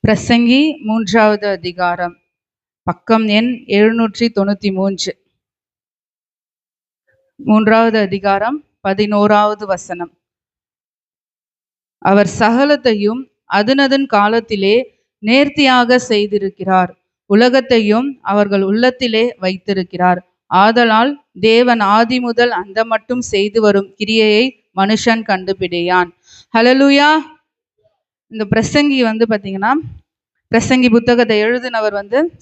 பிரசங்கி 3வது அதிகாரம், பக்கம் எண் 793. 3வது அதிகாரம் 11வது வசனம். அவர் சகலத்தையும் அதனதன் காலத்திலே நேர்த்தியாக செய்திருக்கிறார், உலகத்தையும் அவர்கள் உள்ளத்திலே வைத்திருக்கிறார். ஆதலால் தேவன் ஆதி முதல் அந்த மட்டும் செய்து வரும் கிரியையை மனுஷன் கண்டுபிடியான். ஹல்லேலூயா. இந்த பிரசங்கி பார்த்தீங்கன்னா, பிரசங்கி புத்தகத்தை எழுதினவர்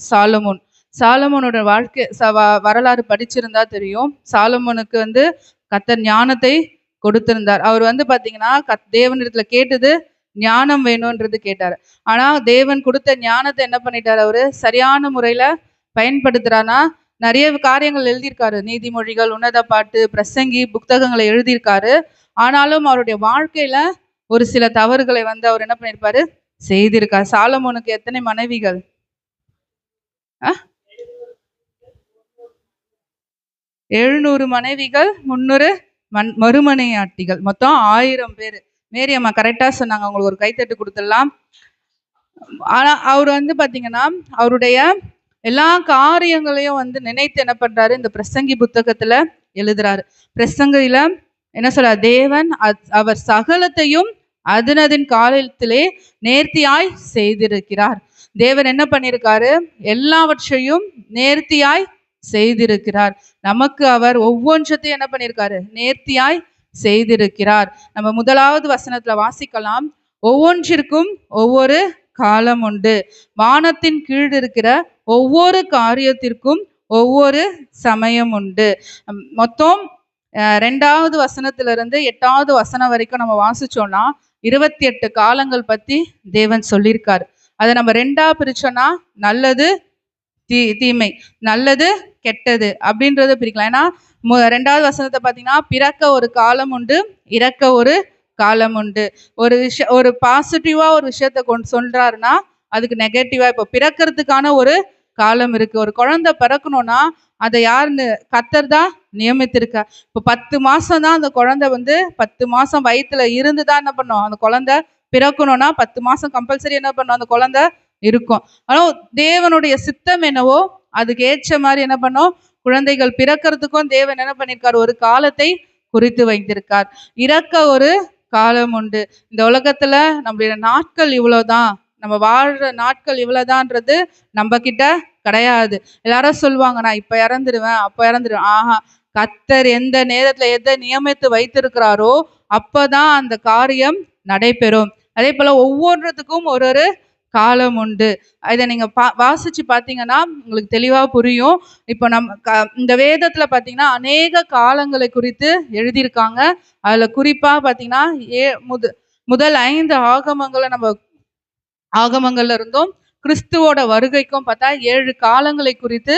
சாலமோன். சாலமோனோட வாழ்க்கை வரலாறு படிச்சிருந்தா தெரியும். சாலமோனுக்கு கர்த்தர் ஞானத்தை கொடுத்திருந்தார். அவர் பார்த்தீங்கன்னா தேவனிடத்துல கேட்டது ஞானம் வேணும்ன்றது கேட்டார். ஆனா தேவன் கொடுத்த ஞானத்தை என்ன பண்ணிட்டார், அவரு சரியான முறையில பயன்படுத்துறானா. நிறைய காரியங்கள் எழுதியிருக்காரு, நீதிமொழிகள், உன்னத பாட்டு, பிரசங்கி புத்தகங்களை எழுதியிருக்காரு. ஆனாலும் அவருடைய வாழ்க்கையில ஒரு சில தவறுகளை அவர் என்ன பண்ணிருப்பாரு, செய்திருக்கார். சாலமோனுக்கு எத்தனை மனைவிகள்? 700 மனைவிகள், 300 மறுமனையாட்டிகள், மொத்தம் 1000 பேர். மேரி அம்மா கரெக்டா சொன்னாங்க, அவங்களுக்கு ஒரு கைத்தட்டு கொடுத்துடலாம். ஆனா அவர் பாத்தீங்கன்னா அவருடைய எல்லா காரியங்களையும் நினைத்து என்ன பண்றாரு, இந்த பிரசங்கி புத்தகத்துல எழுதுறாரு. பிரசங்கில என்ன சொல்ற, தேவன் அவர் சகலத்தையும் அதனதின் காலத்திலே நேர்த்தியாய் செய்திருக்கிறார். தேவன் என்ன பண்ணிருக்காரு, எல்லாவற்றையும் நேர்த்தியாய் செய்திருக்கிறார். நமக்கு அவர் ஒவ்வொன்றத்தையும் என்ன பண்ணிருக்காரு, நேர்த்தியாய் செய்திருக்கிறார். நம்ம 1வது வசனத்துல வாசிக்கலாம். ஒவ்வொன்றிற்கும் ஒவ்வொரு காலம் உண்டு, வானத்தின் கீழ் இருக்கிற ஒவ்வொரு காரியத்திற்கும் ஒவ்வொரு சமயம் உண்டு. மொத்தம் 2வது வசனத்திலிருந்து 8வது வசனம் வரைக்கும் நம்ம வாசிச்சோம்னா 28 காலங்கள் பத்தி தேவன் சொல்லியிருக்காரு. அதை நம்ம 2ஆ பிரிச்சோம்னா நல்லது தீமை, நல்லது கெட்டது அப்படின்றத பிரிக்கலாம். ஏன்னா 2வது வசனத்தை பார்த்தீங்கன்னா, பிறக்க ஒரு காலம் உண்டு, இறக்க ஒரு காலம் உண்டு. ஒரு பாசிட்டிவா ஒரு விஷயத்த சொல்றாருன்னா அதுக்கு நெகட்டிவா, இப்போ பிறக்கிறதுக்கான ஒரு காலம் இருக்கு. ஒரு குழந்தை பிறக்கணும்னா அதை யாருன்னு கர்த்தர் தான் நியமித்திருக்கா. இப்போ 10 மாசம் தான் அந்த குழந்தை 10 மாசம் வயிற்றுல இருந்து தான் என்ன பண்ணும், அந்த குழந்தை பிறக்கணும்னா 10 மாசம் கம்பல்சரி என்ன பண்ணும், அந்த குழந்தை இருக்கும். ஆனால் தேவனுடைய சித்தம் என்னவோ அதுக்கு ஏற்ற மாதிரி என்ன பண்ணும், குழந்தைகள் பிறக்கிறதுக்கும் தேவன் என்ன பண்ணியிருக்கார், ஒரு காலத்தை குறித்து வைத்திருக்கார். இறக்க ஒரு காலம் உண்டு. இந்த உலகத்துல நம்மளுடைய நாட்கள் இவ்வளவுதான், நம்ம வாழ்ற நாட்கள் இவ்வளவுதான்றது நம்ம கிட்ட கிடையாது. எல்லாரும் சொல்லுவாங்க, நான் இப்ப இறந்துடுவேன், அப்ப இறந்துடுவேன். ஆஹா, கர்த்தர் எந்த நேரத்துல எதை நியமித்து வைத்திருக்கிறாரோ அப்பதான் அந்த காரியம் நடைபெறும். அதே போல ஒவ்வொன்றதுக்கும் ஒரு ஒரு காலம் உண்டு. இதை நீங்க வாசிச்சு பார்த்தீங்கன்னா உங்களுக்கு தெளிவா புரியும். இப்போ இந்த வேதத்துல பார்த்தீங்கன்னா அநேக காலங்களை குறித்து எழுதியிருக்காங்க. அதுல குறிப்பா பார்த்தீங்கன்னா முதல் 5 ஆகமங்களை நம்ம ஆகமங்கள்ல இருந்தும் கிறிஸ்துவோட வருகைக்கும் பார்த்தா 7 காலங்களை குறித்து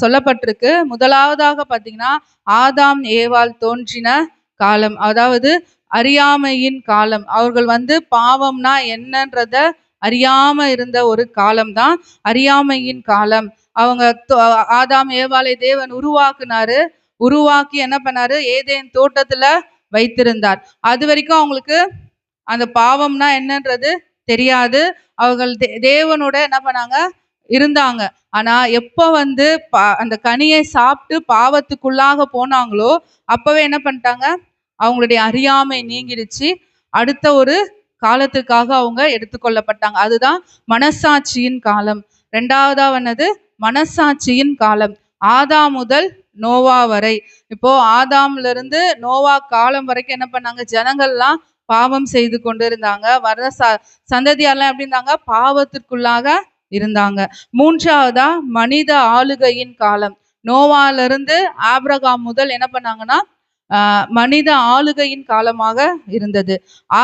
சொல்லப்பட்டிருக்கு. முதலாவதாக பார்த்தீங்கன்னா ஆதாம் ஏவாள் தோன்றின காலம், அதாவது அறியாமையின் காலம். அவர்கள் பாவம்னா என்னன்றத அறியாம இருந்த ஒரு காலம்தான் அறியாமையின் காலம். அவங்க ஆதாம் ஏவாளை தேவன் உருவாக்கி என்ன பண்ணாரு, ஏதேன் தோட்டத்துல வைத்திருந்தார். அது வரைக்கும் அவங்களுக்கு அந்த பாவம்னா என்னன்றது தெரியாது. அவர்கள் தேவனோட என்ன பண்ணாங்க, இருந்தாங்க. ஆனா எப்ப அந்த கனியை சாப்பிட்டு பாவத்துக்குள்ளாக போனாங்களோ அப்பவே என்ன பண்ணிட்டாங்க, அவங்களுடைய அறியாமை நீங்கிடுச்சு. அடுத்த ஒரு காலத்துக்காக அவங்க எடுத்துக்கொள்ளப்பட்டாங்க. அதுதான் மனசாட்சியின் காலம். 2வதா மனசாட்சியின் காலம். ஆதாம் முதல் நோவா வரை. இப்போ ஆதாம்ல இருந்து நோவா காலம் வரைக்கும் என்ன பண்ணாங்க, ஜனங்கள்லாம் பாவம் செய்து கொண்டு இருந்தாங்க. வர சந்ததியாரெல்லாம் எப்படி இருந்தாங்க, பாவத்திற்குள்ளாக இருந்தாங்க. 3வதா மனித ஆளுகையின் காலம். நோவால இருந்து ஆபிரகாம் முதல் என்ன பண்ணாங்கன்னா மனித ஆளுகையின் காலமாக இருந்தது.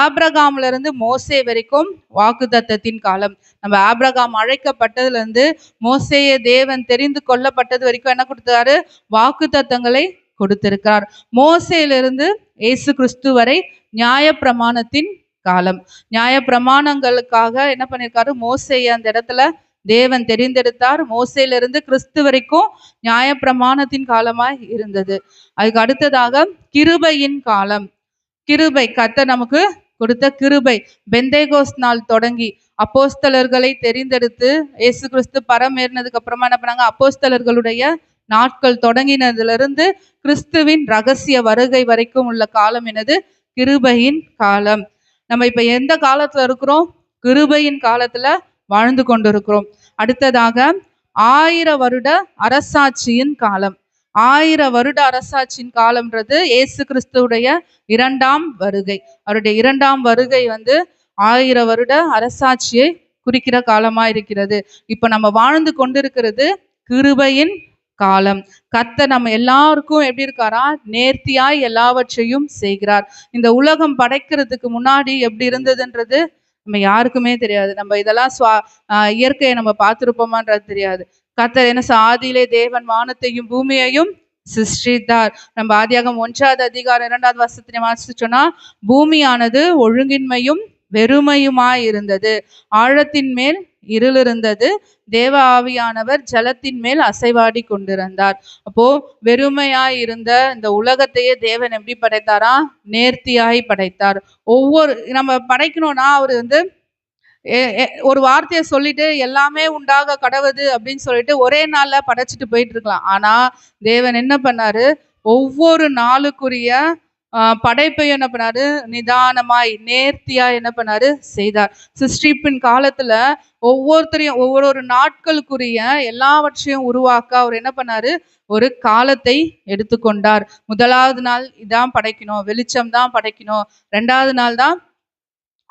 ஆபிரகாம்ல இருந்து மோசே வரைக்கும் வாக்குத்தத்தத்தின் காலம். நம்ம ஆபிரகாம் அழைக்கப்பட்டதுல இருந்து மோசேயை தேவன் தெரிந்து கொள்ளப்பட்டது வரைக்கும் என்ன கொடுத்தாரு, வாக்குத்தத்தங்களை கொடுத்திருக்கார். மோசேயிலிருந்து இயேசு கிறிஸ்து வரை நியாயப்பிரமாணத்தின் காலம். நியாயப்பிரமாணங்களுக்காக என்ன பண்ணியிருக்காரு, மோசேயை அந்த இடத்துல தேவன் தெரிந்தெடுத்தார். மோசேயிலிருந்து கிறிஸ்து வரைக்கும் நியாயப்பிரமாணத்தின் காலமாய் இருந்தது. அதுக்கு அடுத்ததாக கிருபையின் காலம். கிருபை, கர்த்தர் நமக்கு கொடுத்த கிருபை. பெந்தேகோஸ் நாள் தொடங்கி அப்போஸ்தலர்களை தெரிந்தெடுத்து இயேசு கிறிஸ்து பரமேறினதுக்கு அப்புறமா என்ன பண்ணாங்க, அப்போஸ்தலர்களுடைய நாட்கள் தொடங்கினதிலிருந்து கிறிஸ்துவின் ரகசிய வருகை வரைக்கும் உள்ள காலம் என்னது? கிருபையின் காலம். நம்ம இப்ப எந்த காலத்துல இருக்கிறோம்? கிருபையின் காலத்துல வாழ்ந்து கொண்டிருக்கிறோம். அடுத்ததாக 1000 வருட அரசாட்சியின் காலம். 1000 வருட அரசாட்சியின் காலம்ன்றது இயேசு கிறிஸ்துவுடைய 2ஆம் வருகை. அவருடைய 2ஆம் வருகை 1000 வருட அரசாட்சியை குறிக்கிற காலமா இருக்கிறது. இப்ப நம்ம வாழ்ந்து கொண்டிருக்கிறது கிருபையின் காலம். கர்த்தர் நம்ம எல்லாருக்கும் எப்படி இருக்காரா? நேர்த்தியாய் எல்லாவற்றையும் செய்கிறார். இந்த உலகம் படைக்கிறதுக்கு முன்னாடி எப்படி இருந்ததுன்றது நம்ம யாருக்குமே தெரியாது. நம்ம இதெல்லாம் இயற்கையை நம்ம பார்த்திருப்போமான்றது தெரியாது. கர்த்தர் என்ன, ஆதியிலே தேவன் வானத்தையும் பூமியையும் சிருஷ்டித்தார். நம்ம ஆதியாகமம் 1ஆம் அதிகாரம் 2வது வசனத்தை வாசிச்சோம்னா, பூமியானது ஒழுங்கின்மையும் வெறுமையுமாய் இருந்தது, ஆழத்தின் மேல் இருள் இருந்தது, தேவ ஆவியானவர் ஜலத்தின் மேல் அசைவாடி கொண்டிருந்தார். அப்போ வெறுமையாய் இருந்த இந்த உலகத்தையே தேவன் எப்படி படைத்தாரா? நேர்த்தியாய் படைத்தார். ஒவ்வொரு நம்ம படைக்கணும்னா அவரு ஒரு வார்த்தையை சொல்லிட்டு எல்லாமே உண்டாக கடவுது அப்படின்னு சொல்லிட்டு ஒரே நாள்ல படைச்சிட்டு போயிட்டு இருக்கலாம். ஆனா தேவன் என்ன பண்ணாரு? ஒவ்வொரு நாளுக்குரிய படைப்பையும் என்ன பண்ணாரு? நிதானமாய் நேர்த்தியா என்ன பண்ணாரு? செய்தார். சிருஷ்டிப்பின் காலத்துல ஒவ்வொருத்தரையும் ஒவ்வொரு நாட்களுக்குரிய எல்லாவற்றையும் உருவாக்க அவர் என்ன பண்ணாரு? ஒரு காலத்தை எடுத்துக்கொண்டார். 1வது நாள் இதான் படைக்கணும், வெளிச்சம் தான் படைக்கணும். 2வது நாள் தான்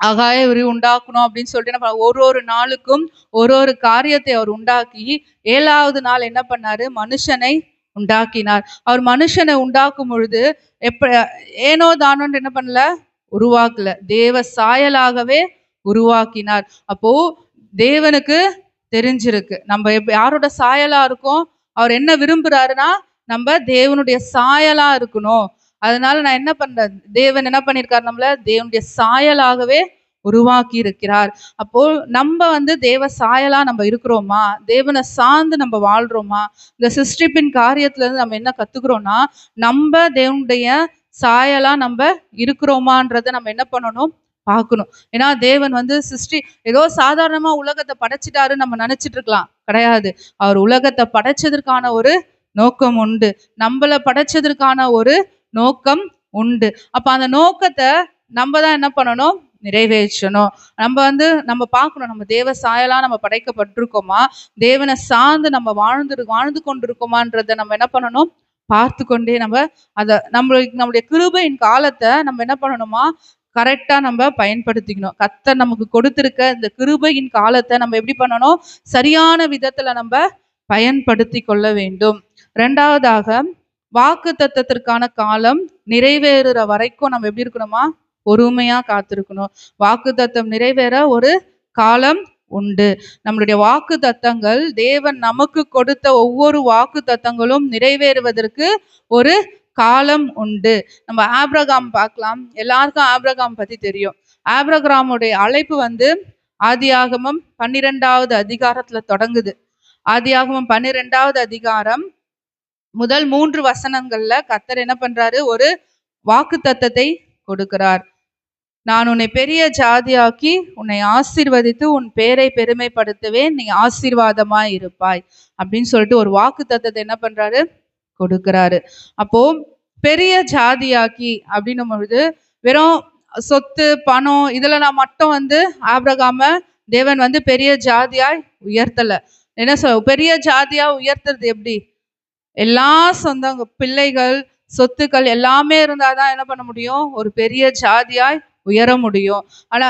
ஆகாய விரிவு உண்டாக்கணும் அப்படின்னு சொல்லிட்டு என்ன பண்ண, ஒரு நாளுக்கும் ஒரு காரியத்தை அவர் உண்டாக்கி 7வது நாள் என்ன பண்ணாரு? மனுஷனை உண்டாக்கினார். அவர் மனுஷனை உண்டாக்கும் பொழுது ஏனோ தானோன்னு என்ன பண்ணல, உருவாக்கல, தேவ சாயலாகவே உருவாக்கினார். அப்போ தேவனுக்கு தெரிஞ்சிருக்கு நம்ம யாரோட சாயலா இருக்கோம். அவர் என்ன விரும்புறாருன்னா நம்ம தேவனுடைய சாயலா இருக்கணும். அதனால நான் என்ன பண்றேன்? தேவன் என்ன பண்ணியிருக்காரு? நம்மள தேவனுடைய சாயலாகவே உருவாக்கி இருக்கிறார். அப்போ நம்ம தேவ சாயலா நம்ம இருக்கிறோமா? தேவனை சார்ந்து நம்ம வாழ்றோமா? இந்த சிருஷ்டிப்பின் காரியத்துல இருந்து நம்ம என்ன கத்துக்கிறோம்னா, நம்ம தேவனுடைய சாயலா நம்ம இருக்கிறோமான்றத நம்ம என்ன பண்ணணும்? பார்க்கணும். ஏன்னா தேவன் சிருஷ்டி ஏதோ சாதாரணமா உலகத்தை படைச்சிட்டாருன்னு நம்ம நினைச்சிட்டு இருக்கலாம். கிடையாது. அவர் உலகத்தை படைச்சதற்கான ஒரு நோக்கம் உண்டு. நம்மள படைச்சதற்கான ஒரு நோக்கம் உண்டு. அப்ப அந்த நோக்கத்தை நம்ம தான் என்ன பண்ணணும்? நிறைவேற்றணும். நம்ம பார்க்கணும், நம்ம தேவ சாயலா நம்ம படைக்கப்பட்டிருக்கோமா? தேவனை சார்ந்து நம்ம வாழ்ந்து கொண்டிருக்கோமான்றத நம்ம என்ன பண்ணணும்? பார்த்து கொண்டே நம்ம நம்மளுடைய கிருபையின் காலத்தை நம்ம என்ன பண்ணணுமா? கரெக்டா நம்ம பயன்படுத்திக்கணும். கர்த்தர் நமக்கு கொடுத்திருக்க இந்த கிருபையின் காலத்தை நம்ம எப்படி பண்ணணும்? சரியான விதத்துல நம்ம பயன்படுத்தி கொள்ள வேண்டும். 2வதாக வாக்கு தத்தத்திற்கான காலம் நிறைவேறுற வரைக்கும் நம்ம எப்படி இருக்கணுமா? பொறுமையா காத்திருக்கணும். வாக்கு தத்தம் நிறைவேற ஒரு காலம் உண்டு. நம்மளுடைய வாக்கு தத்தங்கள், தேவன் நமக்கு கொடுத்த ஒவ்வொரு வாக்கு தத்தங்களும் நிறைவேறுவதற்கு ஒரு காலம் உண்டு. நம்ம ஆபிரகாம் பார்க்கலாம். எல்லாருக்கும் ஆபிரகாம் பத்தி தெரியும். ஆபிரகாமுடைய அழைப்பு ஆதியாகமம் 12வது அதிகாரத்துல தொடங்குது. ஆதியாகமம் 12வது அதிகாரம் முதல் 3 வசனங்கள்ல கர்த்தர் என்ன பண்றாரு? ஒரு வாக்கு தத்தத்தை கொடுக்கிறார். நான் உன்னை பெரிய ஜாதியாக்கி உன்னை ஆசீர்வதித்து உன் பேரை பெருமைப்படுத்துவேன், நீ ஆசீர்வாதமாய் இருப்பாய் அப்படின்னு சொல்லிட்டு ஒரு வாக்கு தத்தத்தை என்ன பண்றாரு? கொடுக்கிறாரு. அப்போ பெரிய ஜாதியாக்கி அப்படின்னும் பொழுது வெறும் சொத்து பணம் இதுல நான் மட்டும் ஆபிரகாம தேவன் பெரிய ஜாதியாய் உயர்த்தல. என்ன பெரிய ஜாதியா உயர்த்துறது எப்படி? எல்லா சொந்தங்க பிள்ளைகள் சொத்துக்கள் எல்லாமே இருந்தாதான் என்ன பண்ண முடியும்? ஒரு பெரிய ஜாதியாய் உயர முடியும். ஆனா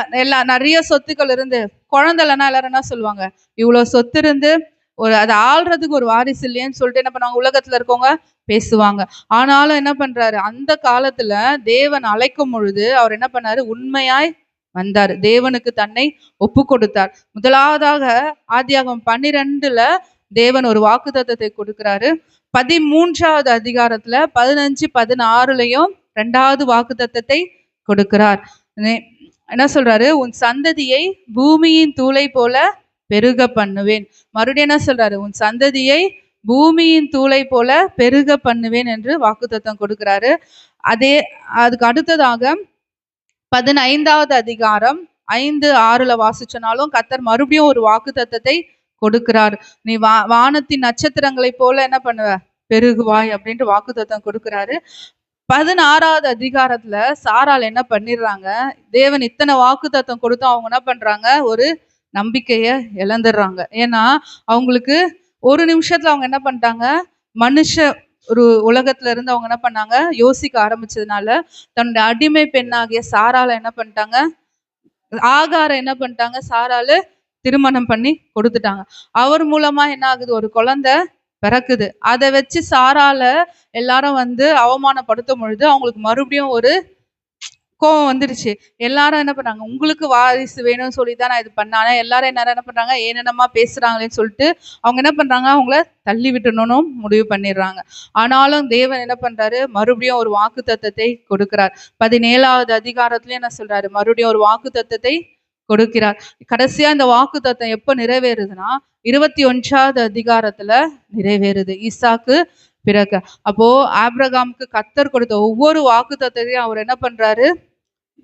நிறைய சொத்துக்கள் இருந்து குழந்தை இல்லைன்னா எல்லாரும் என்ன சொல்லுவாங்க? இவ்வளவு சொத்து இருந்து அதை ஆள்றதுக்கு ஒரு வாரிசு இல்லையேன்னு சொல்லிட்டு என்ன பண்ணுவாங்க? உலகத்துல இருக்கவங்க பேசுவாங்க. ஆனாலும் என்ன பண்றாரு? அந்த காலத்துல தேவன் அழைக்கும் பொழுது அவர் என்ன பண்ணாரு? உண்மையாய் வந்தார். தேவனுக்கு தன்னை ஒப்பு கொடுத்தார். முதலாவதாக ஆதியாகமம் 12ல தேவன் ஒரு வாக்கு தத்தத்தை கொடுக்கிறாரு. 13வது அதிகாரத்துல 15, 16லையும் 2வது வாக்கு தத்தத்தை கொடுக்கிறார். என்ன சொல்றாரு? உன் சந்ததியை பூமியின் தூளை போல பெருக பண்ணுவேன். மறுபடியும் என்ன சொல்றாரு? உன் சந்ததியை பூமியின் தூளை போல பெருக பண்ணுவேன் என்று வாக்குத்தத்தம் கொடுக்கிறாரு. அதுக்கு அடுத்ததாக 15வது அதிகாரம் 5-6 வாசிச்சனாலும் கர்த்தர் மறுபடியும் ஒரு வாக்கு தத்தத்தை கொடுக்கிறார். நீ வானத்தின் நட்சத்திரங்களை போல என்ன பண்ணுவ, பெருகுவாய் அப்படின்ட்டு வாக்கு தத்தம் கொடுக்கிறாரு. 16வது அதிகாரத்துல சாரால் என்ன பண்ணிடுறாங்க, தேவன் இத்தனை வாக்கு தத்தம் கொடுத்தும் அவங்க என்ன பண்றாங்க, ஒரு நம்பிக்கைய இழந்துடுறாங்க. ஏன்னா அவங்களுக்கு ஒரு நிமிஷத்துல அவங்க என்ன பண்ணிட்டாங்க, மனுஷ ஒரு உலகத்துல இருந்து அவங்க என்ன பண்ணாங்க, யோசிக்க ஆரம்பிச்சதுனால தன்னுடைய அடிமை பெண்ணாகிய சாரால என்ன பண்ணிட்டாங்க, ஆகார என்ன பண்ணிட்டாங்க, சாரால திருமணம் பண்ணி கொடுத்துட்டாங்க. அவர் மூலமா என்ன ஆகுது, ஒரு குழந்தை பிறக்குது. அதை வச்சு சாரால எல்லாரும் வந்து அவமானப்படுத்தும் பொழுது அவங்களுக்கு மறுபடியும் ஒரு கோவம் வந்துருச்சு. எல்லாரும் என்ன பண்ணாங்க, உங்களுக்கு வாரிசு வேணும்னு சொல்லி தான் நான் இது பண்ணேன். ஆனா எல்லாரும் என்ன பண்றாங்க, ஏனென்னமா பேசுறாங்களேன்னு சொல்லிட்டு அவங்க என்ன பண்றாங்க, அவங்கள தள்ளி விட்டணும்னு முடிவு பண்ணிடுறாங்க. ஆனாலும் தேவன் என்ன பண்றாரு, மறுபடியும் ஒரு வாக்கு தத்தத்தை கொடுக்கிறார். 17வது அதிகாரத்திலயும் என்ன சொல்றாரு, மறுபடியும் ஒரு வாக்கு தத்தத்தை கொடுக்கிறார். கடைசியா இந்த வாக்கு தத்தம் எப்ப நிறைவேறுதுன்னா 21வது அதிகாரத்துல நிறைவேறுது, ஈசாக்கு பிறகு. அப்போ ஆபிரகாமுக்கு கர்த்தர் கொடுத்த ஒவ்வொரு வாக்கு தத்தத்தையும் அவர் என்ன பண்றாரு,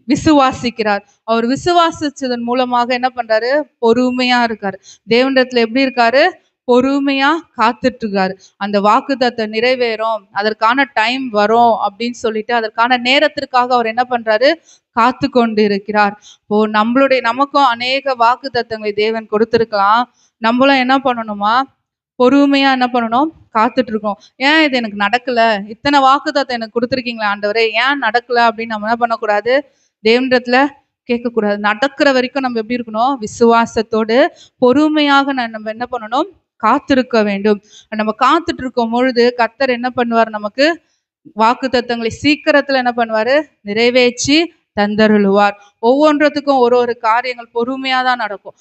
விசுவாசிக்கிறார். அவர் விசுவாசிச்சதன் மூலமாக என்ன பண்றாரு, பொறுமையா இருக்காரு. தேவனிடத்துல எப்படி இருக்காரு, பொறுமையா காத்துட்டு இருக்காரு. அந்த வாக்கு தத்தம் நிறைவேறும், அதற்கான டைம் வரும் அப்படின்னு சொல்லிட்டு அதற்கான நேரத்திற்காக அவர் என்ன பண்றாரு, காத்து கொண்டு இருக்கிறார். இப்போ நமக்கும் அநேக வாக்கு தத்தங்களை தேவன் கொடுத்திருக்கலாம். நம்மளும் என்ன பண்ணணுமா, பொறுமையா என்ன பண்ணணும், காத்துட்டு இருக்கோம். ஏன் இது எனக்கு நடக்கல, இத்தனை வாக்கு தத்தம் எனக்கு கொடுத்துருக்கீங்களா ஆண்டவரே, ஏன் நடக்கல அப்படின்னு நம்ம என்ன பண்ணக்கூடாது, தேவனிடத்துல கேட்கக்கூடாது. நடக்கிற வரைக்கும் நம்ம எப்படி இருக்கணும், விசுவாசத்தோடு பொறுமையாக நம்ம என்ன பண்ணணும், காத்திருக்க வேண்டும். நம்ம காத்துட்டு இருக்கும் பொழுது கர்த்தர் என்ன பண்ணுவார், நமக்கு வாக்கு தத்தங்களை சீக்கிரத்துல என்ன பண்ணுவாரு, நிறைவேற்றி தந்தருளுவார். ஒவ்வொன்றத்துக்கும் ஒரு ஒரு காரியங்கள் பொறுமையா தான் நடக்கும்.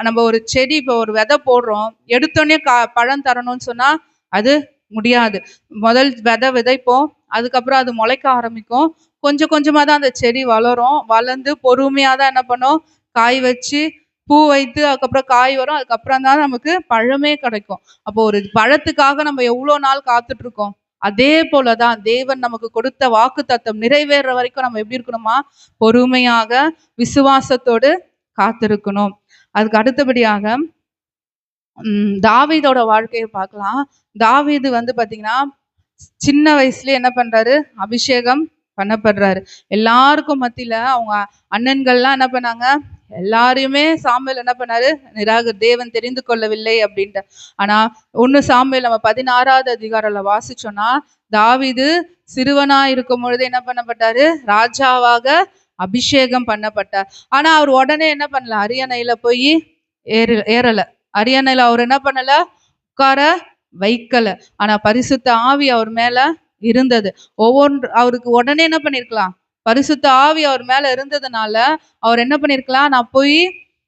நம்ம ஒரு செடி, இப்போ ஒரு விதை போடுறோம், எடுத்தோடனே பழம் தரணும்னு சொன்னா அது முடியாது. முதல் விதை விதைப்போம், அதுக்கப்புறம் அது முளைக்க ஆரம்பிக்கும், கொஞ்சம் கொஞ்சமா தான் அந்த செடி வளரும். வளர்ந்து பொறுமையா தான் என்ன பண்ணும், காய் வச்சு பூ வைத்து அதுக்கப்புறம் காய் வரும், அதுக்கப்புறம் தான் நமக்கு பழமே கிடைக்கும். அப்போ ஒரு பழத்துக்காக நம்ம எவ்வளவு நாள் காத்துட்டு இருக்கோம். அதே போலதான் தேவன் நமக்கு கொடுத்த வாக்கு தத்தம் நிறைவேற வரைக்கும் நம்ம எப்படி இருக்கணுமா, பொறுமையாக விசுவாசத்தோடு காத்திருக்கணும். அதுக்கு அடுத்தபடியாக தாவீதோட வாழ்க்கையை பார்க்கலாம். தாவீது வந்து பாத்தீங்கன்னா சின்ன வயசுலயே என்ன பண்றாரு, அபிஷேகம் பண்ணப்படுறாரு. எல்லாருக்கும் மத்தியில அவங்க அண்ணன்கள்லாம் என்ன பண்ணாங்க, எல்லாரையுமே சாமுவேல் என்ன பண்ணாரு, தேவன் தெரிந்து கொள்ளவில்லை அப்படின்ட்டு. ஆனா 1 சாமுவேல் நம்ம 16வது அதிகாரம்ல வாசிச்சோம்னா, தாவீது சிறுவனா இருக்கும் பொழுது என்ன பண்ணப்பட்டாரு, ராஜாவாக அபிஷேகம் பண்ணப்பட்டார். ஆனா அவர் உடனே என்ன பண்ணல, அரியணையில போய் ஏறல. அரியணையில அவர் என்ன பண்ணல, உட்கார வைக்கல. ஆனா பரிசுத்த ஆவி அவர் மேல இருந்தது. அவருக்கு உடனே என்ன பண்ணிருக்கலாம், பரிசுத்த ஆவி அவர் மேல இருந்ததுனால அவர் என்ன பண்ணிருக்கலாம், நான் போய்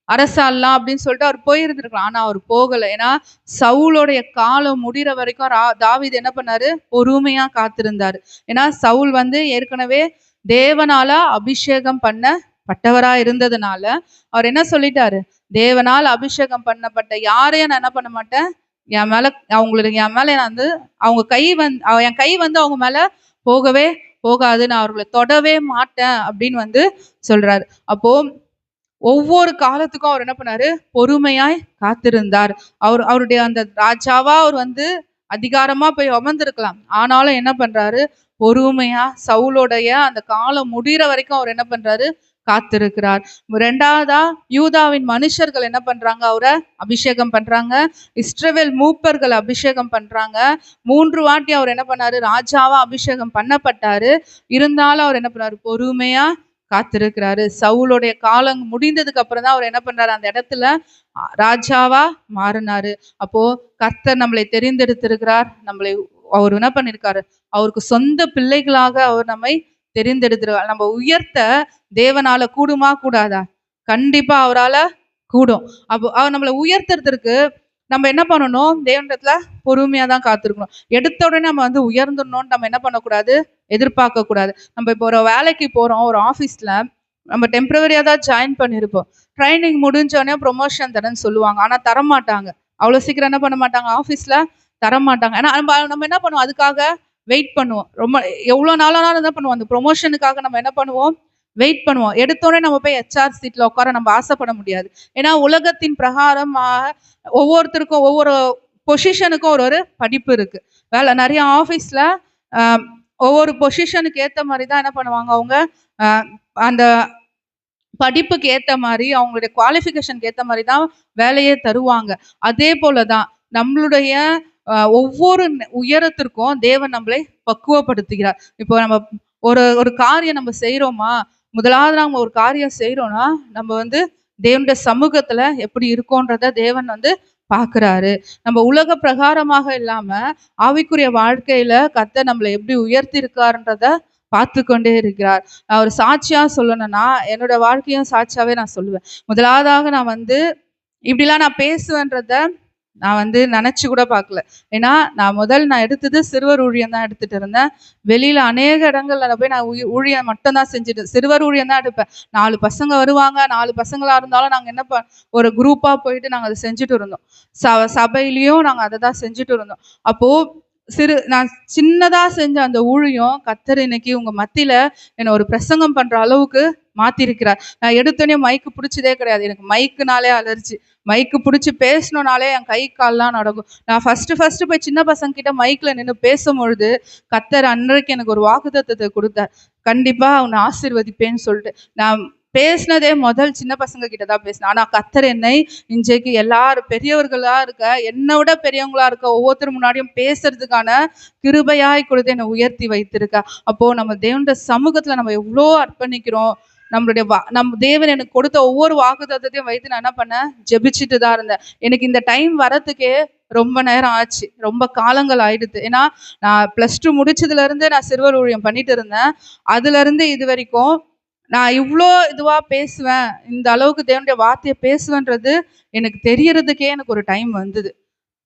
அரசாலாம் அப்படின்னு சொல்லிட்டு அவர் போயிருந்திருக்கலாம். ஆனா அவர் போகல. ஏன்னா சவுளுடைய காலம் முடிகிற வரைக்கும் தாவீது என்ன பண்ணாரு, பொறுமையா காத்திருந்தாரு. ஏன்னா சவுல் வந்து ஏற்கனவே தேவனால அபிஷேகம் பண்ணப்பட்டவரா இருந்ததுனால அவர் என்ன சொல்லிட்டாரு, தேவனால் அபிஷேகம் பண்ணப்பட்ட யாரையும் நான் என்ன பண்ண மாட்டேன், என் மேல என் மேல நான் வந்து அவங்க என் கை வந்து அவங்க மேல போகவே போகாது, நான் அவர்களை தொடவே மாட்டேன் அப்படின்னு வந்து சொல்றாரு. அப்போ ஒவ்வொரு காலத்துக்கும் அவர் என்ன பண்ணாரு, பொறுமையாய் காத்திருந்தார். அவருடைய அந்த ராஜாவா அவர் வந்து அதிகாரமா போய் அமர்ந்திருக்கலாம். ஆனாலும் என்ன பண்றாரு, பொறுமையா சவுளுடைய அந்த காலம் முடிகிற வரைக்கும் அவர் என்ன பண்றாரு, காத்திருக்கிறார். 2வதா யூதாவின் மனுஷர்கள் என்ன பண்றாங்க, அவரை அபிஷேகம் பண்றாங்க. இஸ்ரவேல் மூப்பர்கள் அபிஷேகம் பண்றாங்க. 3 வாட்டி அவர் என்ன பண்ணாரு, ராஜாவா அபிஷேகம் பண்ணப்பட்டாரு. இருந்தாலும் அவர் என்ன பண்ணாரு, பொறுமையா காத்திருக்கிறாரு. சவுளுடைய காலம் முடிந்ததுக்கு அப்புறம் தான் அவர் என்ன பண்றாரு, அந்த இடத்துல ராஜாவா மாறினாரு. அப்போ கர்த்தர் நம்மளை தெரிந்தெடுத்திருக்கிறார். நம்மளை அவர் என்ன பண்ணிருக்காரு, அவருக்கு சொந்த பிள்ளைகளாக அவர் நம்மை தெரிந்தெடுத்திருக்கார். நம்ம உயர்த்த தேவனால கூடுமா கூடாதா, கண்டிப்பா அவரால கூடும். அப்போ அவர் நம்மளை உயர்த்துறதுக்கு நம்ம என்ன பண்ணணும், தேவனிடத்துல பொறுமையா தான் காத்திருக்கணும். எடுத்த உடனே நம்ம வந்து உயர்ந்துடணும்னு நம்ம என்ன பண்ணக்கூடாது, எதிர்பார்க்க கூடாது. நம்ம இப்போ ஒரு வேலைக்கு போறோம், ஒரு ஆஃபீஸ்ல நம்ம டெம்பரவரியா தான் ஜாயின் பண்ணியிருப்போம். ட்ரைனிங் முடிஞ்சோடனே ப்ரொமோஷன் தரேன்னு சொல்லுவாங்க. ஆனா தரமாட்டாங்க, அவ்வளவு சீக்கிரம் என்ன பண்ண மாட்டாங்க, ஆஃபீஸ்ல தரமாட்டாங்க. ஏன்னா நம்ம என்ன பண்ணுவோம், அதுக்காக வெயிட் பண்ணுவோம். ரொம்ப எவ்வளவு நாளானாலும் என்ன பண்ணுவோம், அந்த ப்ரொமோஷனுக்காக நம்ம என்ன பண்ணுவோம், வெயிட் பண்ணுவோம். எடுத்தோடனே நம்ம போய் HR சீட்ல உட்கார நம்ம ஆசைப்பட முடியாது. ஏன்னா உலகத்தின் பிரகாரம் ஒவ்வொருத்தருக்கும் ஒவ்வொரு பொசிஷனுக்கும் ஒரு ஒரு படிப்பு இருக்கு. வேலை நிறைய ஆஃபீஸில் ஒவ்வொரு பொசிஷனுக்கு ஏற்ற மாதிரி தான் என்ன பண்ணுவாங்க, அவங்க அந்த படிப்புக்கு ஏற்ற மாதிரி அவங்களுடைய குவாலிஃபிகேஷனுக்கு ஏற்ற மாதிரி தான் வேலையே தருவாங்க. அதே போல தான் நம்மளுடைய ஒவ்வொரு உயரத்திற்கும் தேவன் நம்மளை பக்குவப்படுத்துகிறார். இப்போ நம்ம ஒரு ஒரு காரியம் நம்ம செய்கிறோமா, முதலாவது நம்ம ஒரு காரியம் செய்கிறோம்னா நம்ம வந்து தேவனுடைய சமூகத்தில் எப்படி இருக்கோன்றத தேவன் வந்து பார்க்குறாரு. நம்ம உலக பிரகாரமாக இல்லாமல் ஆவிக்குரிய வாழ்க்கையில் கர்த்தர் நம்மளை எப்படி உயர்த்தி இருக்காருன்றத பார்த்து கொண்டே இருக்கிறார். நான் ஒரு சாட்சியாக சொல்லணும்னா என்னோட வாழ்க்கையும் சாட்சியாகவே நான் சொல்லுவேன். முதலாவதாக நான் வந்து இப்படிலாம் நான் பேசுவேன்றத நான் வந்து நினச்சி கூட பார்க்கல. ஏன்னா நான் எடுத்தது சிறுவர் ஊழியம் தான் எடுத்துகிட்டு இருந்தேன். வெளியில் அநேக இடங்கள்ல போய் நான் ஊழியம் மட்டும்தான் செஞ்சுட்டு, சிறுவர் ஊழியம் தான் எடுப்பேன். 4 பசங்க வருவாங்க, 4 பசங்களாக இருந்தாலும் நாங்கள் என்ன ஒரு குரூப்பாக போயிட்டு நாங்கள் அதை செஞ்சுட்டு இருந்தோம். சபையிலையும் நாங்கள் அதை தான் செஞ்சுட்டு இருந்தோம். அப்போது நான் சின்னதாக செஞ்ச அந்த ஊழியம் கர்த்தர் இன்னைக்கு உங்கள் மத்தியில் என்னை ஒரு பிரசங்கம் பண்ணுற அளவுக்கு மாற்றிருக்கிறார். நான் எடுத்தோடனே மைக்கு பிடிச்சதே கிடையாது. எனக்கு மைக்குனாலே அலர்ஜி. மைக்கு பிடிச்சி பேசணுனாலே என் கை கால்லாம் நடக்கும். நான் ஃபஸ்ட்டு போய் சின்ன பசங்க கிட்ட மைக்கில் நின்று பேசும்பொழுது கர்த்தர் அன்றைக்கு எனக்கு ஒரு வாக்குத்தத்தத்தை கொடுத்தார். கண்டிப்பாக அவனை ஆசீர்வதிப்பேன்னு சொல்லிட்டு நான் பேசினதே முதல் சின்ன பசங்க கிட்ட தான் பேசினேன். ஆனால் கர்த்தர் என்னை இன்றைக்கு எல்லாரும் பெரியவர்களாக இருக்க, என்னை விட பெரியவங்களா இருக்க ஒவ்வொருத்தர் முன்னாடியும் பேசுறதுக்கான கிருபையாய் கொடுத்து என்னை உயர்த்தி வைத்திருக்க. அப்போது நம்ம தேவனுடைய சமூகத்தில் நம்ம எவ்வளோ அர்ப்பணிக்கிறோம். நம்ம தேவன் எனக்கு கொடுத்த ஒவ்வொரு வாக்குத்தத்தத்தையும் வைத்து நான் என்ன பண்ணேன், ஜெபிச்சுட்டு தான் இருந்தேன். எனக்கு இந்த டைம் வரத்துக்கே ரொம்ப நேரம் ஆச்சு, ரொம்ப காலங்கள் ஆயிடுது. ஏன்னா நான் +2 முடிச்சதுலேருந்து நான் சிறுவர் ஊழியம் பண்ணிட்டு இருந்தேன். அதுலேருந்து இது வரைக்கும் நான் இவ்வளோ இதுவாக பேசுவேன், இந்த அளவுக்கு தேவனுடைய வார்த்தையை பேசுவேன்றது எனக்கு தெரியறதுக்கே எனக்கு ஒரு டைம் வந்தது.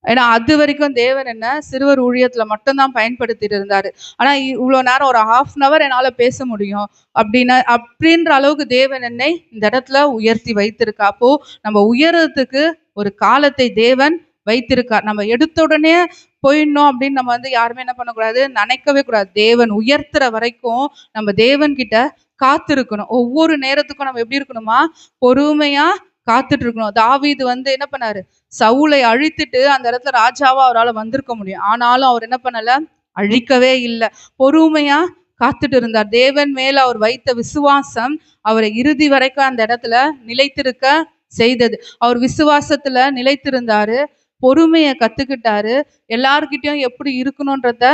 ஏன்னா அது வரைக்கும் தேவன் என்ன சிறுவர் ஊழியத்தில் மட்டும்தான் பயன்படுத்திட்டு இருந்தார். ஆனால் இவ்வளோ நேரம் ஒரு 1/2 hour என்னால் பேச முடியும் அப்படின்ற அளவுக்கு தேவன் என்னை இந்த இடத்துல உயர்த்தி வைத்திருக்கா. அப்போது நம்ம உயரத்துக்கு ஒரு காலத்தை தேவன் வைத்திருக்கார். நம்ம எடுத்த உடனே போயிடணும் அப்படின்னு நம்ம வந்து யாருமே என்ன பண்ணக்கூடாது, நினைக்கவே கூடாது. தேவன் உயர்த்துற வரைக்கும் நம்ம தேவன் கிட்ட காத்திருக்கணும். ஒவ்வொரு நேரத்துக்கும் நம்ம எப்படி இருக்கணுமா, பொறுமையா காத்துட்டு இருக்கணும். தாவீது வந்து என்ன பண்ணாரு, சவுலை அழித்துட்டு அந்த இடத்துல ராஜாவா அவரால் வந்திருக்க முடியும். ஆனாலும் அவர் என்ன பண்ணல, அழிக்கவே இல்லை. பொறுமையா காத்துட்டு இருந்தார். தேவன் மேல அவர் வைத்த விசுவாசம் அவரை இறுதி வரைக்கும் அந்த இடத்துல நிலைத்திருக்க செய்தது. அவர் விசுவாசத்துல நிலைத்திருந்தாரு, பொறுமையை கத்துக்கிட்டாரு, எல்லார்கிட்டையும் எப்படி இருக்கணும்ன்றத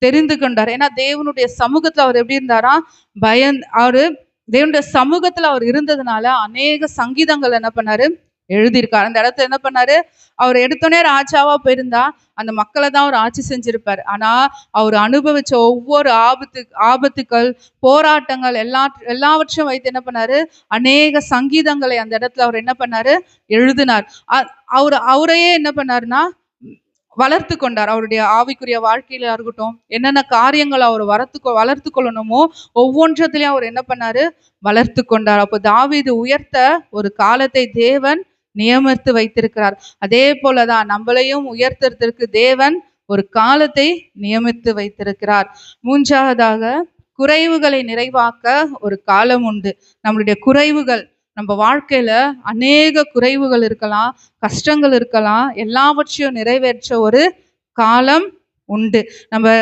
தெரிந்து கொண்டார். ஏன்னா தேவனுடைய சமூகத்துல அவர் எப்படி இருந்தாரா, அவரு தேவனுடைய சமூகத்துல அவர் இருந்ததுனால அநேக சங்கீதங்கள் என்ன பண்ணாரு, எழுதியிருக்காரு. அந்த இடத்துல என்ன பண்ணாரு, அவர் எடுத்தோடனே ராஜாவா போயிருந்தா அந்த மக்களை தான் அவர் ஆட்சி செஞ்சிருப்பாரு. ஆனா அவர் அனுபவிச்ச ஒவ்வொரு ஆபத்துக்கள், போராட்டங்கள் எல்லாவற்றையும் வைத்து என்ன பண்ணாரு, அநேக சங்கீதங்களை அந்த இடத்துல அவர் என்ன பண்ணாரு, எழுதினார். அவரையே என்ன பண்ணாருன்னா வளர்த்து கொண்டார். அவருடைய ஆவிக்குரிய வாழ்க்கையில இருக்கட்டும், என்னென்ன காரியங்கள் அவர் வளர்த்து கொள்ளணுமோ ஒவ்வொன்றத்திலையும் அவர் என்ன பண்ணாரு, வளர்த்து கொண்டார். அப்போ தாவீது உயர்த்த ஒரு காலத்தை தேவன் நியமித்து வைத்திருக்கிறார். அதே போலதான் நம்மளையும் உயர்த்துறதற்கு தேவன் ஒரு காலத்தை நியமித்து வைத்திருக்கிறார். மூன்றாவதாக குறைவுகளை நிறைவாக்க ஒரு காலம் உண்டு. நம்மளுடைய குறைவுகள், நம்ம வாழ்க்கையில அநேக குறைவுகள் இருக்கலாம், கஷ்டங்கள் இருக்கலாம், எல்லாவற்றையும் நிறைவேற்ற ஒரு காலம் உண்டு. நம்ம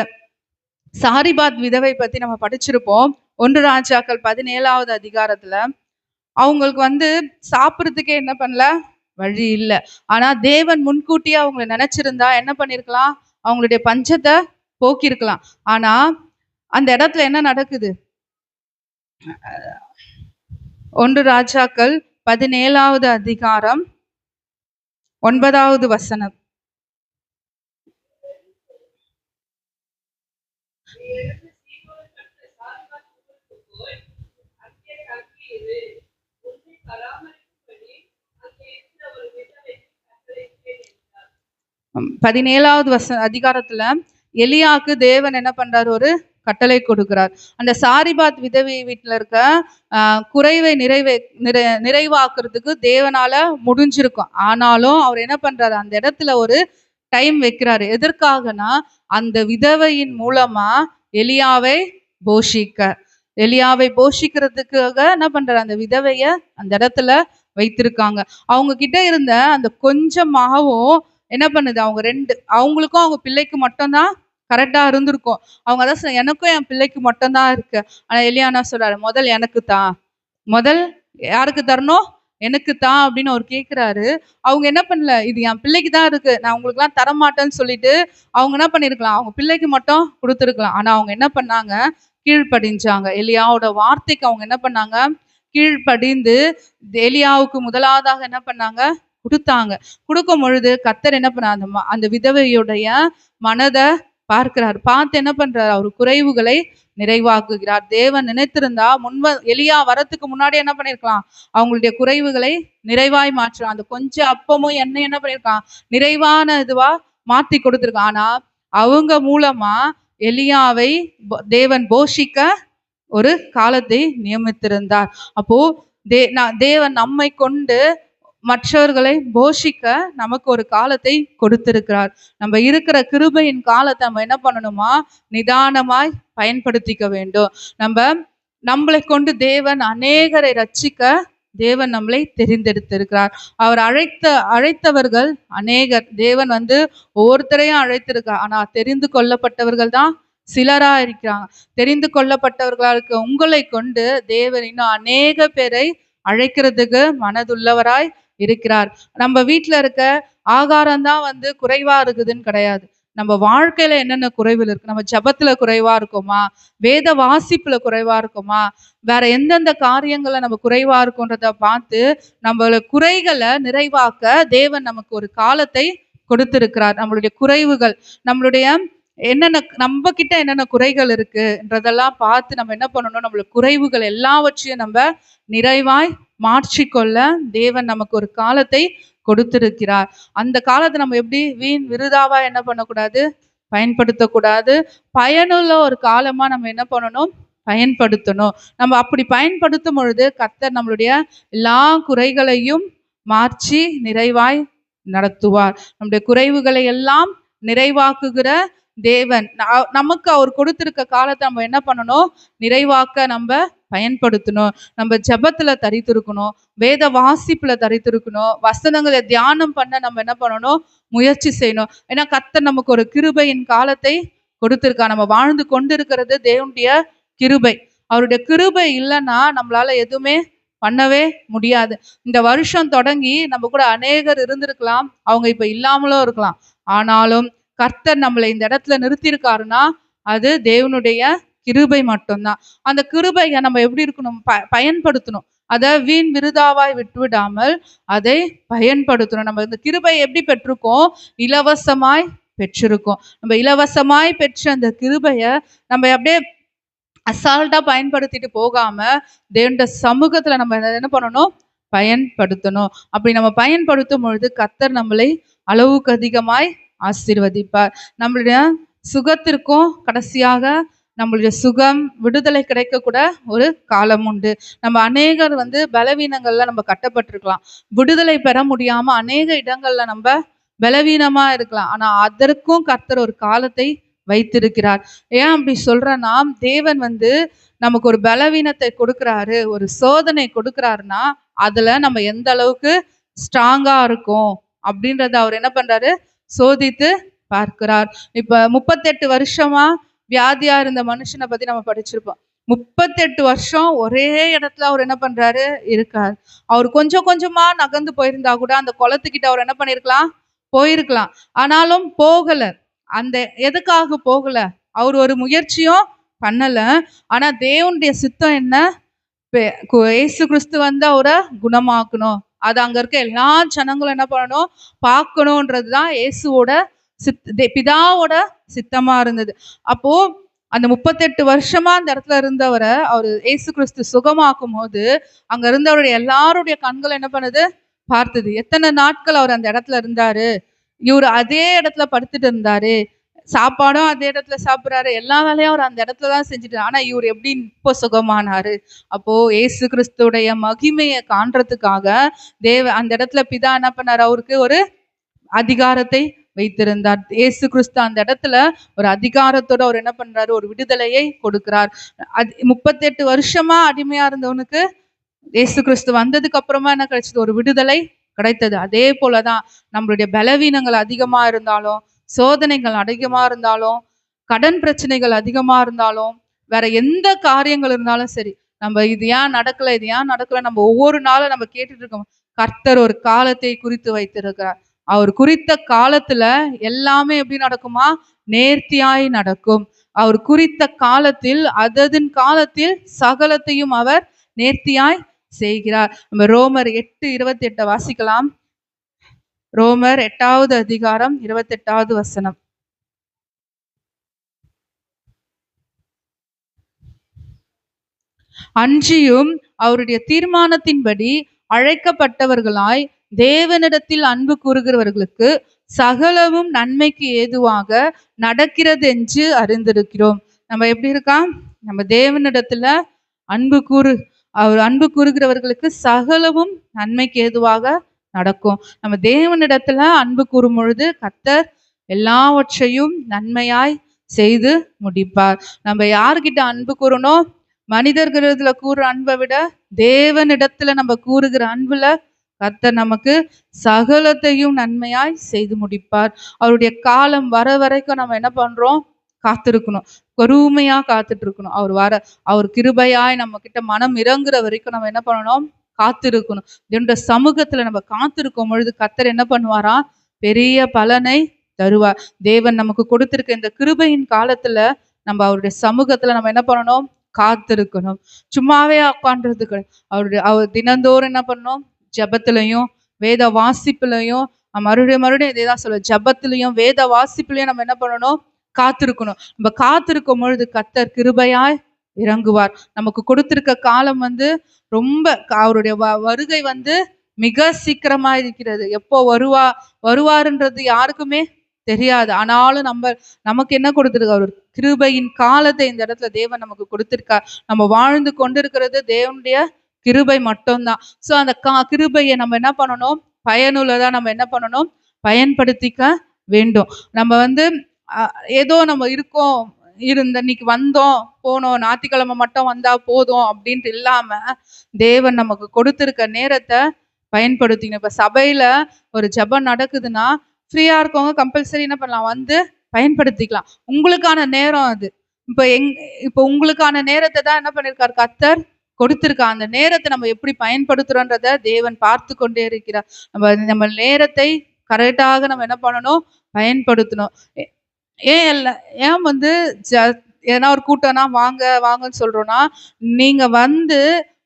சாரிபாத் விதவை பத்தி நம்ம படிச்சிருப்போம். 1 ராஜாக்கள் 17வது அதிகாரத்துல அவங்களுக்கு வந்து சாப்பிட்றதுக்கே என்ன பண்ணல, வழி இல்லை. ஆனா தேவன் முன்கூட்டியே அவங்களை நினைச்சிருந்தா என்ன பண்ணிருக்கலாம், அவங்களுடைய பஞ்சத்தை போக்கியிருக்கலாம். ஆனா அந்த இடத்துல என்ன நடக்குது, 1 ராஜாக்கள் 17வது அதிகாரம் 9வது வசனம். பதினேழாவது அதிகாரத்துல எலியாக்கு தேவன் என்ன பண்றாரு, ஒரு கட்டளை கொடுக்கிறார். அந்த சாரிபாத் விதவை வீட்டுல இருக்க குறைவை நிறைவாக்குறதுக்கு தேவனால முடிஞ்சிருக்கும். ஆனாலும் அவர் என்ன பண்றாரு, அந்த இடத்துல ஒரு டைம் வைக்கிறாரு. எதற்காகனா அந்த விதவையின் மூலமா எலியாவை போஷிக்க. எலியாவை போஷிக்கிறதுக்காக என்ன பண்றாரு, அந்த விதவைய அந்த இடத்துல வைத்திருக்காங்க. அவங்க கிட்ட இருந்த அந்த கொஞ்சம் மாவும் என்ன பண்ணுது, அவங்க அவங்களுக்கும் அவங்க பிள்ளைக்கு மட்டும் தான் கரெக்டா இருந்திருக்கும். அவங்க அதான் எனக்கும் என் பிள்ளைக்கு மட்டும் தான் இருக்கு. ஆனா எலியா என்ன சொல்றாரு, முதல் எனக்கு தான், முதல் யாருக்கு தரணும், எனக்கு தான் அப்படின்னு அவர் கேட்கிறாரு. அவங்க என்ன பண்ணல, இது என் பிள்ளைக்கு தான் இருக்கு, நான் உங்களுக்கு எல்லாம் தரமாட்டேன்னு சொல்லிட்டு அவங்க என்ன பண்ணிருக்கலாம், அவங்க பிள்ளைக்கு மட்டும் கொடுத்துருக்கலாம். ஆனா அவங்க என்ன பண்ணாங்க, கீழ்ப்படிஞ்சாங்க. எலியாவோட வார்த்தைக்கு அவங்க என்ன பண்ணாங்க, கீழ்ப்படிந்து எலியாவுக்கு முதலாவதாக என்ன பண்ணாங்க, கொடுத்தாங்க. கொடுக்கும் பொழுது கர்த்தர் என்ன பண்ண, அந்த விதவையுடைய மனதை பார்க்கிறார். பார்த்து என்ன பண்றாரு, அவர் குறைவுகளை நிறைவாக்குகிறார். தேவன் நினைத்திருந்தா எலியா வரத்துக்கு முன்னாடி என்ன பண்ணிருக்கலாம், அவங்களுடைய குறைவுகளை நிறைவாய் மாற்றலாம். அந்த கொஞ்சம் அப்பமும் என்ன பண்ணிருக்கான், நிறைவான இதுவா மாத்தி கொடுத்திருக்கான். ஆனா அவங்க மூலமா எலியாவை தேவன் போஷிக்க ஒரு காலத்தை நியமித்திருந்தார். அப்போ தேவன் நம்மை கொண்டு மற்றவர்களை போஷிக்க நமக்கு ஒரு காலத்தை கொடுத்திருக்கிறார். நம்ம இருக்கிற கிருபையின் காலத்தை நம்ம என்ன பண்ணணுமா, நிதானமாய் பயன்படுத்திக்க வேண்டும். நம்மளை கொண்டு தேவன் அநேகரை ரட்சிக்க தேவன் நம்மளை தெரிந்தெடுத்திருக்கிறார். அவர் அழைத்தவர்கள் அநேகர். தேவன் ஒவ்வொருத்தரையும் அழைத்திருக்கார். ஆனா தெரிந்து கொள்ளப்பட்டவர்கள் தான் சிலரா இருக்கிறாங்க. தெரிந்து கொள்ளப்பட்டவர்களுக்கு உங்களை கொண்டு தேவன் இன்னும் அநேக பேரை அழைக்கிறதுக்கு மனதுள்ளவராய் இருக்கிறார். நம்ம வீட்டுல இருக்க ஆகாரம் தான் குறைவா இருக்குதுன்னு கிடையாது. நம்ம வாழ்க்கையில என்னென்ன குறைவுகள் இருக்கு, நம்ம ஜபத்துல குறைவா இருக்கோமா, வேத வாசிப்புல குறைவா இருக்கோமா, வேற எந்தெந்த காரியங்களை நம்ம குறைவா இருக்கோன்றத பார்த்து நம்மளோட குறைகளை நிறைவாக்க தேவன் நமக்கு ஒரு காலத்தை கொடுத்திருக்கிறார். நம்மளுடைய குறைவுகள், நம்மளுடைய நம்ம கிட்ட என்னென்ன குறைகள் இருக்குன்றதெல்லாம் பார்த்து நம்ம என்ன பண்ணணும், நம்மளோட குறைவுகள் எல்லாவற்றையும் நம்ம நிறைவாய் மாற்றிக்கொள்ள தேவன் நமக்கு ஒரு காலத்தை கொடுத்திருக்கிறார். அந்த காலத்தை நம்ம எப்படி வீண் விருதாவா என்ன பண்ணக்கூடாது, பயன்படுத்தக்கூடாது. பயனுள்ள ஒரு காலமா நம்ம என்ன பண்ணணும், பயன்படுத்தணும். நம்ம அப்படி பயன்படுத்தும் பொழுது கர்த்தர் நம்மளுடைய எல்லா குறைகளையும் மாற்றி நிறைவாய் நடத்துவார். நம்முடைய குறைவுகளை எல்லாம் நிறைவாக்குகிற தேவன் நமக்கு அவர் கொடுத்திருக்க காலத்தை நம்ம என்ன பண்ணணும், நிறைவாக்க நம்ம பயன்படுத்தணும். நம்ம ஜபத்துல தரித்திருக்கணும், வேத வாசிப்புல தரித்திருக்கணும், வசனங்களை தியானம் பண்ண நம்ம என்ன பண்ணணும், முயற்சி செய்யணும். ஏன்னா கர்த்தர் நமக்கு ஒரு கிருபையின் காலத்தை கொடுத்திருக்கா. நம்ம வாழ்ந்து கொண்டிருக்கிறது தேவனுடைய கிருபை. அவருடைய கிருபை இல்லைன்னா நம்மளால எதுவுமே பண்ணவே முடியாது. இந்த வருஷம் தொடங்கி நம்ம கூட அநேகர் இருந்திருக்கலாம், அவங்க இப்ப இல்லாமலும் இருக்கலாம். ஆனாலும் கர்த்தர் நம்மளை இந்த இடத்துல நிறுத்தியிருக்காருன்னா அது தேவனுடைய கிருபை மட்டும்தான். அந்த கிருபையை நம்ம எப்படி இருக்கணும், பயன்படுத்தணும். அதை வீண் விருதாவாய் விட்டுவிடாமல் அதை பயன்படுத்தணும். நம்ம இந்த கிருபை எப்படி பெற்றிருக்கோம், இலவசமாய் பெற்றிருக்கோம். நம்ம இலவசமாய் பெற்ற அந்த கிருபையை நம்ம அப்படியே அசால்ட்டா பயன்படுத்திட்டு போகாம தேவனுடைய சமூகத்துல நம்ம என்ன பண்ணணும், பயன்படுத்தணும். அப்படி நம்ம பயன்படுத்தும் பொழுது கர்த்தர் நம்மளை அளவுக்கு அதிகமாய் ஆசீர்வதிப்பார். நம்மளுடைய சுகத்திற்கும் கடைசியாக நம்மளுடைய சுகம் விடுதலை கிடைக்க கூட ஒரு காலம் உண்டு. நம்ம அநேகர் பலவீனங்கள்ல நம்ம கட்டப்பட்டிருக்கலாம், விடுதலை பெற முடியாம அநேக இடங்கள்ல நம்ம பலவீனமா இருக்கலாம். ஆனா அதற்கும் கர்த்தர் ஒரு காலத்தை வைத்திருக்கிறார். ஏன் அப்படி சொல்றேன்னா, தேவன் நமக்கு ஒரு பலவீனத்தை கொடுக்கிறாரு, ஒரு சோதனை கொடுக்கிறாருன்னா அதுல நம்ம எந்த அளவுக்கு ஸ்ட்ராங்கா இருக்கும் அப்படின்றத அவர் என்ன பண்றாரு, சோதித்து பார்க்கிறார். இப்ப 38 வருஷமா வியாதியா இருந்த மனுஷனை பத்தி நம்ம படிச்சிருப்போம். 38 வருஷம் ஒரே இடத்துல அவர் என்ன பண்றாரு, இருக்கார். அவர் கொஞ்சம் கொஞ்சமா நகர்ந்து போயிருந்தா கூட அந்த குளத்துக்கிட்ட அவர் என்ன பண்ணிருக்கலாம், போயிருக்கலாம். ஆனாலும் போகல. அந்த எதுக்காக போகல, அவர் ஒரு முயற்சியும் பண்ணல. ஆனா தேவனுடைய சித்தம் என்ன, இயேசு கிறிஸ்து அவரை குணமாக்கணும், அது அங்க இருக்க எல்லா ஜனங்களும் என்ன பண்ணணும், பார்க்கணுன்றதுதான் இயேசுவோட பிதாவோட சித்தமா இருந்தது. அப்போ அந்த 38 வருஷமா அந்த இடத்துல இருந்தவரை அவர் இயேசு கிறிஸ்து சுகமாக்கும் போது அங்க இருந்தவருடைய எல்லாருடைய கண்கள் என்ன பண்ணுது, பார்த்தது. எத்தனை நாட்கள் அவர் அந்த இடத்துல இருந்தாரு, இவர் அதே இடத்துல படுத்துட்டு இருந்தாரு, சாப்பாடும் அதே இடத்துல சாப்பிட்றாரு, எல்லா வேலையும் அவர் அந்த இடத்துலதான் செஞ்சுட்டு. ஆனா இவர் எப்படி இப்போ சுகமானாரு? அப்போ இயேசு கிறிஸ்துடைய மகிமையை காண்றதுக்காக அந்த இடத்துல பிதா என்ன பண்ணாரு, அவருக்கு ஒரு அதிகாரத்தை வைத்திருந்தார். இயேசு கிறிஸ்து அந்த இடத்துல ஒரு அதிகாரத்தோட அவர் என்ன பண்றாரு, ஒரு விடுதலையை கொடுக்கிறார். 38 வருஷமா அடிமையா இருந்தவனுக்கு இயேசு கிறிஸ்து வந்ததுக்கு அப்புறமா என்ன கிடைச்சது, ஒரு விடுதலை கிடைத்தது. அதே போலதான் நம்மளுடைய பலவீனங்கள் அதிகமா இருந்தாலும், சோதனைகள் அதிகமா இருந்தாலும், கடன் பிரச்சனைகள் அதிகமா இருந்தாலும், வேற எந்த காரியங்கள் இருந்தாலும் சரி, நம்ம இது ஏன் நடக்கல, இது ஏன் நடக்கல, நம்ம ஒவ்வொரு நாளும் நம்ம கேட்டுட்டு இருக்கோம். கர்த்தர் ஒரு காலத்தை குறித்து வைத்திருக்கிறார். அவர் குறித்த காலத்துல எல்லாமே எப்படி நடக்குமா, நேர்த்தியாய் நடக்கும். அவர் குறித்த காலத்தில் அததின் காலத்தில் சகலத்தையும் அவர் நேர்த்தியாய் செய்கிறார். நம்ம ரோமர் 8:28 வாசிக்கலாம். ரோமர் 8வது அதிகாரம் 28வது வசனம். அன்றியும் அவருடைய தீர்மானத்தின்படி அழைக்கப்பட்டவர்களாய் தேவனிடத்தில் அன்பு கூறுகிறவர்களுக்கு சகலமும் நன்மைக்கு ஏதுவாக நடக்கிறது என்று அறிந்திருக்கிறோம். நம்ம எப்படி இருக்கா, நம்ம தேவனிடத்துல அவர் அன்பு கூறுகிறவர்களுக்கு சகலமும் நன்மைக்கு ஏதுவாக நடக்கும். நம்ம தேவனிடத்துல அன்பு கூறும் பொழுது கர்த்தர் எல்லாவற்றையும் நன்மையாய் செய்து முடிப்பார். நம்ம யார்கிட்ட அன்பு கூறணும், மனிதர்களத்துல கூறுற அன்பை விட தேவனிடத்துல நம்ம கூறுகிற அன்புல கர்த்தர் நமக்கு சகலத்தையும் நன்மையாய் செய்து முடிப்பார். அவருடைய காலம் வர வரைக்கும் நம்ம என்ன பண்றோம், காத்திருக்கணும், பொறுமையா காத்துட்டு இருக்கணும். அவர் கிருபையாய் நம்ம கிட்ட மனம் இறங்குற வரைக்கும் நம்ம என்ன பண்ணணும், காத்திருக்கணும். என்னோட சமூகத்துல நம்ம காத்திருக்கும் பொழுது கர்த்தர் என்ன பண்ணுவாரா, பெரிய பலனை தருவார். தேவன் நமக்கு கொடுத்திருக்க இந்த கிருபையின் காலத்துல நம்ம அவருடைய சமூகத்துல நம்ம என்ன பண்ணணும், காத்திருக்கணும். சும்மாவே உட்காண்டதுக்கு அவர் தினந்தோறும் என்ன பண்ணணும், ஜபத்திலையும் வேத வாசிப்புலையும், மறுபடியும் இதேதான் சொல்ல, ஜபத்திலையும் வேத வாசிப்புலையும் நம்ம என்ன பண்ணணும், காத்திருக்கணும். நம்ம காத்திருக்கும் பொழுது கர்த்தர் கிருபையாய் இறங்குவார். நமக்கு கொடுத்திருக்க காலம் ரொம்ப அவருடைய வருகை மிக சீக்கிரமா இருக்கிறது. எப்போ வருவாருன்றது யாருக்குமே தெரியாது. ஆனாலும் நமக்கு என்ன கொடுத்திருக்க, ஒரு கிருபையின் காலத்தை இந்த இடத்துல தேவன் நமக்கு கொடுத்திருக்கார். நம்ம வாழ்ந்து கொண்டிருக்கிறது தேவனுடைய கிருபை மட்டும்தான். சோ அந்த கிருபையை நம்ம என்ன பண்ணணும், பயனுள்ளதா நம்ம என்ன பண்ணணும், பயன்படுத்திக்க வேண்டும். நம்ம ஏதோ நம்ம இருக்கோம், இன்னைக்கு வந்தோம் போனோம், ஞாயிற்றுக்கிழமை மட்டும் வந்தா போதும் அப்படின்ட்டு இல்லாம தேவன் நமக்கு கொடுத்திருக்க நேரத்தை பயன்படுத்திக்கணும். இப்ப சபையில ஒரு ஜெபம் நடக்குதுன்னா ஃப்ரீயா இருக்கவங்க கம்பல்சரி என்ன பண்ணலாம், பயன்படுத்திக்கலாம். உங்களுக்கான நேரம் அது. இப்ப உங்களுக்கான நேரத்தை தான் என்ன பண்ணிருக்காரு, கர்த்தர் கொடுத்திருக்கா. அந்த நேரத்தை நம்ம எப்படி பயன்படுத்துறோன்றத தேவன் பார்த்து கொண்டே இருக்கிறார். நம்ம நேரத்தை கரெக்டாக நம்ம என்ன பண்ணணும், பயன்படுத்தணும். ஏன் ஏன்னா ஒரு கூட்டம்னா வாங்கன்னு சொல்றோம்னா, நீங்க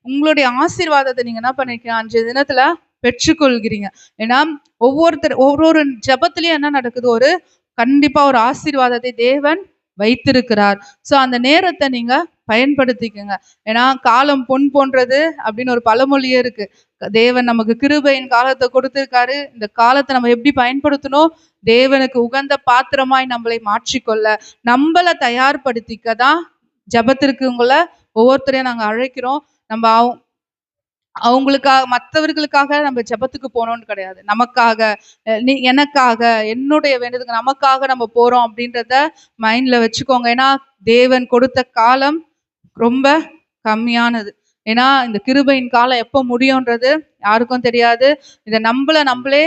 உங்களுடைய ஆசீர்வாதத்தை நீங்க என்ன பண்ணிருக்கீங்க, 5 தினத்துல பெற்றுக்கொள்கிறீங்க. ஏன்னா ஒவ்வொரு ஜபத்திலயும் என்ன நடக்குது, கண்டிப்பா ஒரு ஆசீர்வாதத்தை தேவன் வைத்திருக்கிறார். சோ அந்த நேரத்தை நீங்க பயன்படுத்திக்கங்க. ஏன்னா காலம் பொன் போன்றது அப்படின்னு ஒரு பழமொழியே இருக்கு. தேவன் நமக்கு கிருபையின் காலத்தை கொடுத்திருக்காரு. இந்த காலத்தை நம்ம எப்படி பயன்படுத்தணும், தேவனுக்கு உகந்த பாத்திரமாய் நம்மளை மாற்றிக்கொள்ள, நம்மளை தயார்படுத்திக்கதான் ஜபத்திற்கு உங்களை ஒவ்வொருத்தரையும் நாங்க அழைக்கிறோம். நம்ம அவங்களுக்காக, மற்றவர்களுக்காக நம்ம ஜபத்துக்கு போனோம்னு கிடையாது, நமக்காக, எனக்காக, என்னுடைய வேண்டுதலுக்கு நமக்காக நம்ம போறோம் அப்படின்றத மைண்ட்ல வச்சுக்கோங்க. ஏன்னா தேவன் கொடுத்த காலம் ரொம்ப கம்மியானது. ஏன்னா இந்த கிருபையின் காலம் எப்போ முடியும்ன்றது யாருக்கும் தெரியாது. இதை நம்மளே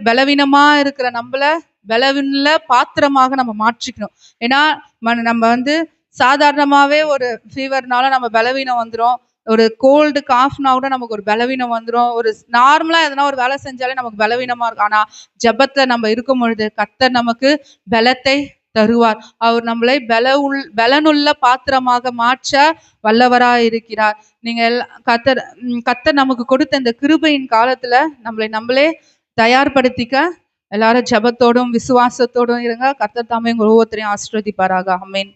பலவீனமா இருக்கிற பலவீன பாத்திரமாக நம்ம மாற்றிக்கணும். ஏன்னா நம்ம சாதாரணமாவே ஒரு ஃபீவர்னால நம்ம பலவீனம் வந்துடும், ஒரு கோல்டு காஃப்னா கூட நமக்கு ஒரு பலவீனம் வந்துடும், ஒரு நார்மலா எதனா ஒரு வேலை செஞ்சாலே நமக்கு பலவீனமா இருக்கும். ஆனா ஜபத்துல நம்ம இருக்கும் பொழுது கர்த்தர் நமக்கு பலத்தை தருவார். அவர் நம்மளை பலனுள்ள பாத்திரமாக மாற்ற வல்லவராய் இருக்கிறார். நீங்க கர்த்தர் நமக்கு கொடுத்த இந்த கிருபையின் காலத்துல நம்மளே தயார்படுத்திக்க எல்லாரும் ஜபத்தோடும் விசுவாசத்தோடும் இருங்க. கர்த்தர் தாமே உங்க ஒவ்வொருத்தரையும் ஆசீர்வதிப்பாராக. ஆமென்.